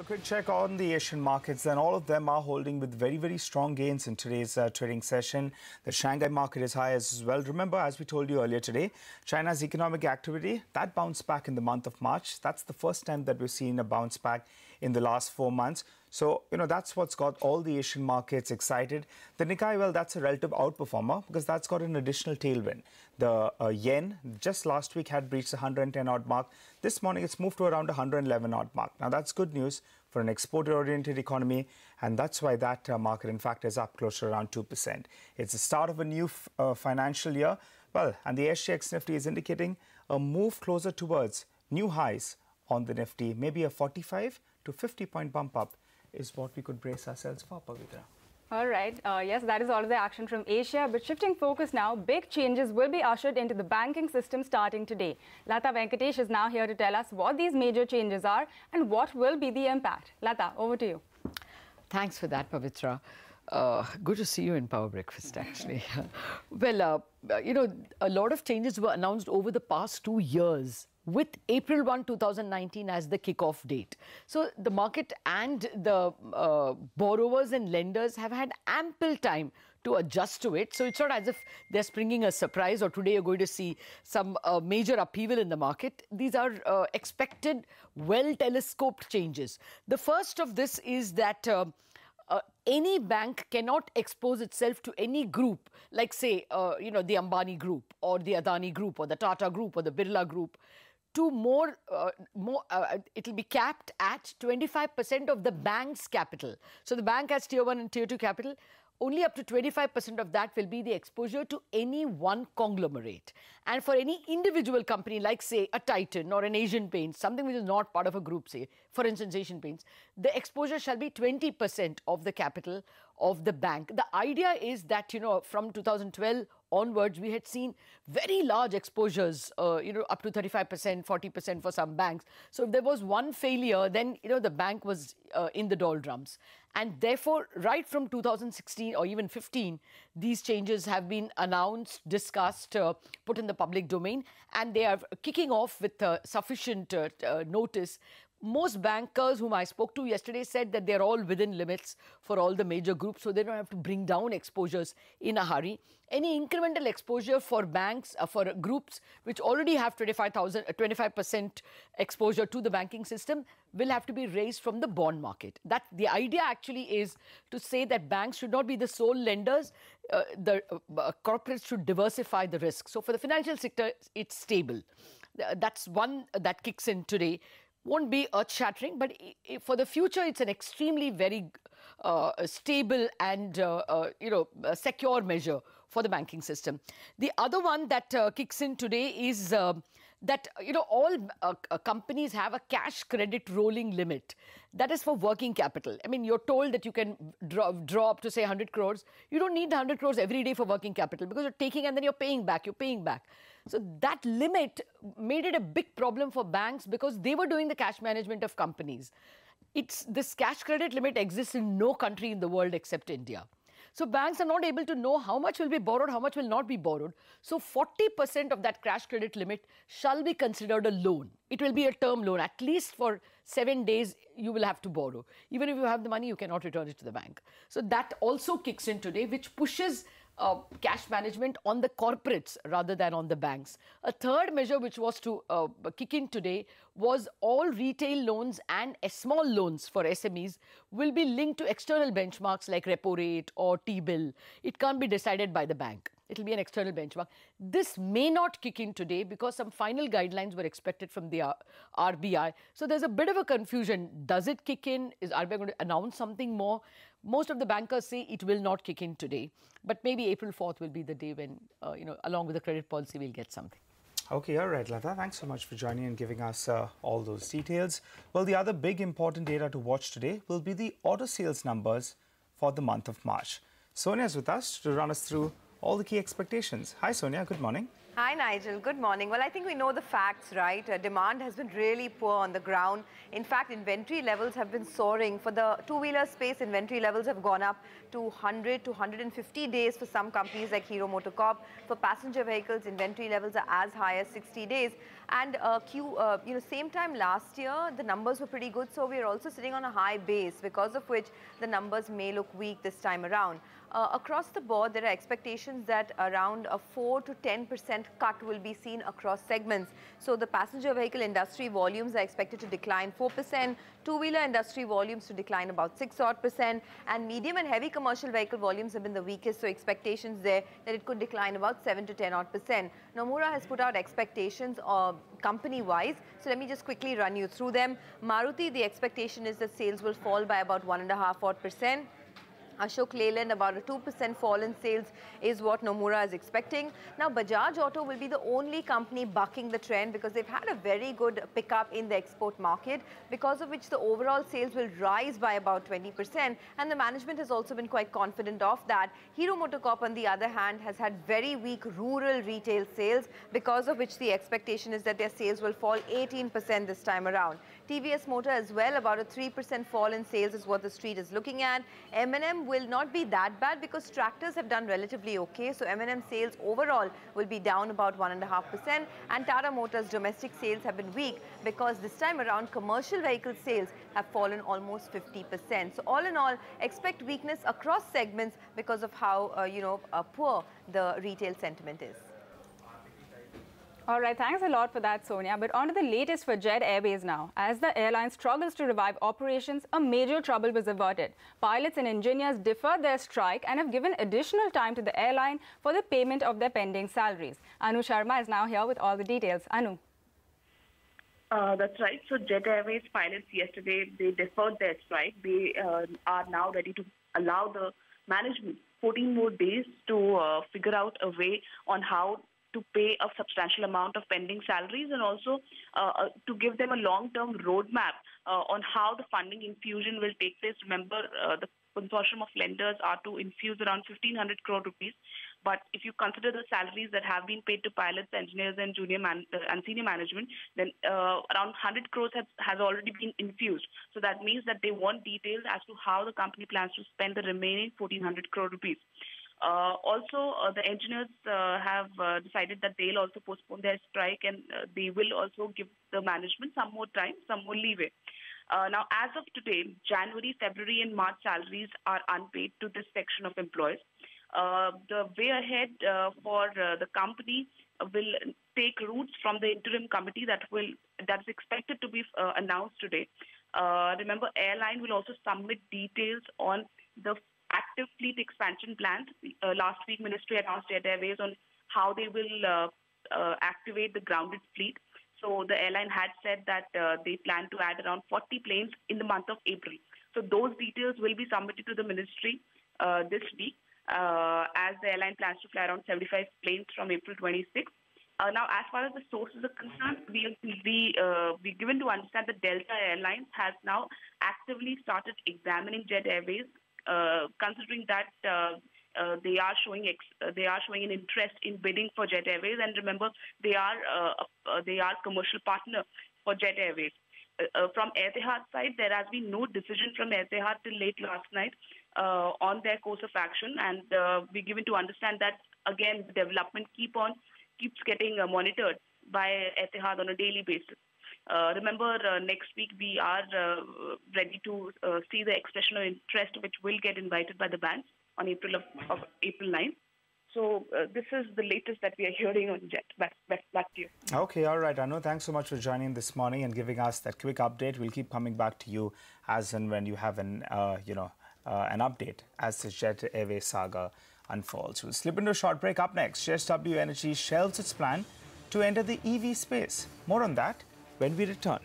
A quick check on the Asian markets, and all of them are holding with very, very strong gains in today's trading session. The Shanghai market is high as well. Remember, as we told you earlier today, China's economic activity, that bounced back in the month of March. That's the first time that we've seen a bounce back in the last 4 months. So, that's what's got all the Asian markets excited. The Nikkei, well, that's a relative outperformer because that's got an additional tailwind. The yen just last week had breached the 110 odd mark. This morning, it's moved to around 111 odd mark. Now, that's good news for an export-oriented economy, and that's why that market, in fact, is up close to around 2%. It's the start of a new financial year. Well, and the SGX Nifty is indicating a move closer towards new highs on the Nifty, maybe a 45 to 50 point bump up is what we could brace ourselves for, Pavitra. All right. Yes, that is all of the action from Asia. But shifting focus now, big changes will be ushered into the banking system starting today. Lata Venkatesh is now here to tell us what these major changes are and what will be the impact. Lata, over to you. Thanks for that, Pavitra. Good to see you in Power Breakfast, actually. Well, a lot of changes were announced over the past 2 years, with April 1, 2019 as the kickoff date. So the market and the borrowers and lenders have had ample time to adjust to it. So it's not as if they're springing a surprise or today you're going to see some major upheaval in the market. These are expected, well-telescoped changes. The first of this is that any bank cannot expose itself to any group, like say, the Ambani group or the Adani group or the Tata group or the Birla group, to it'll be capped at 25% of the bank's capital. So the bank has tier 1 and tier 2 capital. Only up to 25% of that will be the exposure to any one conglomerate. And for any individual company, like say a Titan or an Asian Paints, something which is not part of a group, say, for instance, Asian Paints, the exposure shall be 20% of the capital of the bank. The idea is that, from 2012 onwards, we had seen very large exposures, up to 35%, 40% for some banks. So if there was one failure, then, the bank was in the doldrums. And therefore, right from 2016 or even 15, these changes have been announced, discussed, put in the public domain, and they are kicking off with sufficient notice. Most bankers whom I spoke to yesterday said that they're all within limits for all the major groups, so they don't have to bring down exposures in a hurry. Any incremental exposure for banks, for groups which already have 25% exposure to the banking system will have to be raised from the bond market. That the idea actually is to say that banks should not be the sole lenders. The corporates should diversify the risk. So for the financial sector, it's stable. That's one that kicks in today. Won't be earth-shattering, but for the future, it's an extremely very stable and secure measure for the banking system. The other one that kicks in today is that all companies have a cash credit rolling limit. That is for working capital. I mean, you're told that you can draw up to say 100 crores. You don't need the 100 crores every day for working capital because you're taking and then you're paying back. So that limit made it a big problem for banks because they were doing the cash management of companies. This cash credit limit exists in no country in the world except India. So banks are not able to know how much will be borrowed, how much will not be borrowed. So 40% of that cash credit limit shall be considered a loan. It will be a term loan. At least for 7 days, you will have to borrow. Even if you have the money, you cannot return it to the bank. So that also kicks in today, which pushes cash management on the corporates rather than on the banks. A third measure which was to kick in today was all retail loans and small loans for SMEs will be linked to external benchmarks like repo rate or T-bill. It can't be decided by the bank. It will be an external benchmark. This may not kick in today because some final guidelines were expected from the RBI. So there's a bit of a confusion. Does it kick in? Is RBI going to announce something more? Most of the bankers say it will not kick in today. But maybe April 4th will be the day when, along with the credit policy, we'll get something. Okay, all right, Lata. Thanks so much for joining and giving us all those details. Well, the other big important data to watch today will be the auto sales numbers for the month of March. Sonia is with us to run us through all the key expectations. Hi, Sonia. Good morning. Hi, Nigel. Good morning. Well, I think we know the facts, right? Demand has been really poor on the ground. In fact, inventory levels have been soaring. For the two-wheeler space, inventory levels have gone up to 100 to 150 days for some companies like Hero MotoCorp. For passenger vehicles, inventory levels are as high as 60 days. And same time last year, the numbers were pretty good. So we're also sitting on a high base, because of which the numbers may look weak this time around. Across the board, there are expectations that around a 4 to 10% cut will be seen across segments. So the passenger vehicle industry volumes are expected to decline 4%, two-wheeler industry volumes to decline about 6% and medium and heavy commercial vehicle volumes have been the weakest. So expectations there that it could decline about 7 to 10%. Nomura has put out expectations company-wise. So let me just quickly run you through them. Maruti, the expectation is that sales will fall by about 1.5%. Ashok Leyland, about a 2% fall in sales is what Nomura is expecting. Now, Bajaj Auto will be the only company bucking the trend because they've had a very good pickup in the export market, because of which the overall sales will rise by about 20%. And the management has also been quite confident of that. Hero MotoCorp, on the other hand, has had very weak rural retail sales, because of which the expectation is that their sales will fall 18% this time around. TVS Motor as well, about a 3% fall in sales is what the street is looking at. M&M will not be that bad because tractors have done relatively okay. So M&M sales overall will be down about 1.5%. And Tata Motors domestic sales have been weak because this time around commercial vehicle sales have fallen almost 50%. So all in all, expect weakness across segments because of how poor the retail sentiment is. All right, thanks a lot for that, Sonia. But on to the latest for Jet Airways now. As the airline struggles to revive operations, a major trouble was averted. Pilots and engineers deferred their strike and have given additional time to the airline for the payment of their pending salaries. Anu Sharma is now here with all the details. Anu. That's right. So Jet Airways pilots yesterday, they deferred their strike. They are now ready to allow the management 14 more days to figure out a way on how to pay a substantial amount of pending salaries, and also to give them a long-term roadmap on how the funding infusion will take place. Remember, the consortium of lenders are to infuse around 1,500 crore rupees. But if you consider the salaries that have been paid to pilots, engineers, and and senior management, then around 100 crores has already been infused. So that means that they want details as to how the company plans to spend the remaining 1,400 crore rupees. The engineers have decided that they'll also postpone their strike, and they will also give the management some more time, some more leeway. Now, as of today, January, February, and March salaries are unpaid to this section of employees. The way ahead for the company will take roots from the interim committee that's expected to be announced today. Remember, airline will also submit details on the active fleet expansion plans. Last week, Ministry announced Jet Airways on how they will activate the grounded fleet. So the airline had said that they plan to add around 40 planes in the month of April. So those details will be submitted to the Ministry this week, as the airline plans to fly around 75 planes from April 26. Now, as far as the sources are concerned, we're given to understand that Delta Airlines has now actively started examining Jet Airways, considering that they are showing an interest in bidding for Jet Airways, and remember, they are commercial partner for Jet Airways. From Etihad side, there has been no decision from Etihad till late last night on their course of action, and we're given to understand that again the development keeps getting monitored by Etihad on a daily basis. Remember, next week we are ready to see the expression of interest, which will get invited by the banks on April 9th. So this is the latest that we are hearing on Jet. Back to you. Okay, all right, Anu. Thanks so much for joining this morning and giving us that quick update. We'll keep coming back to you as and when you have an update as the Jet Airways saga unfolds. We'll slip into a short break. Up next, JSW Energy shelves its plan to enter the EV space. More on that when we return.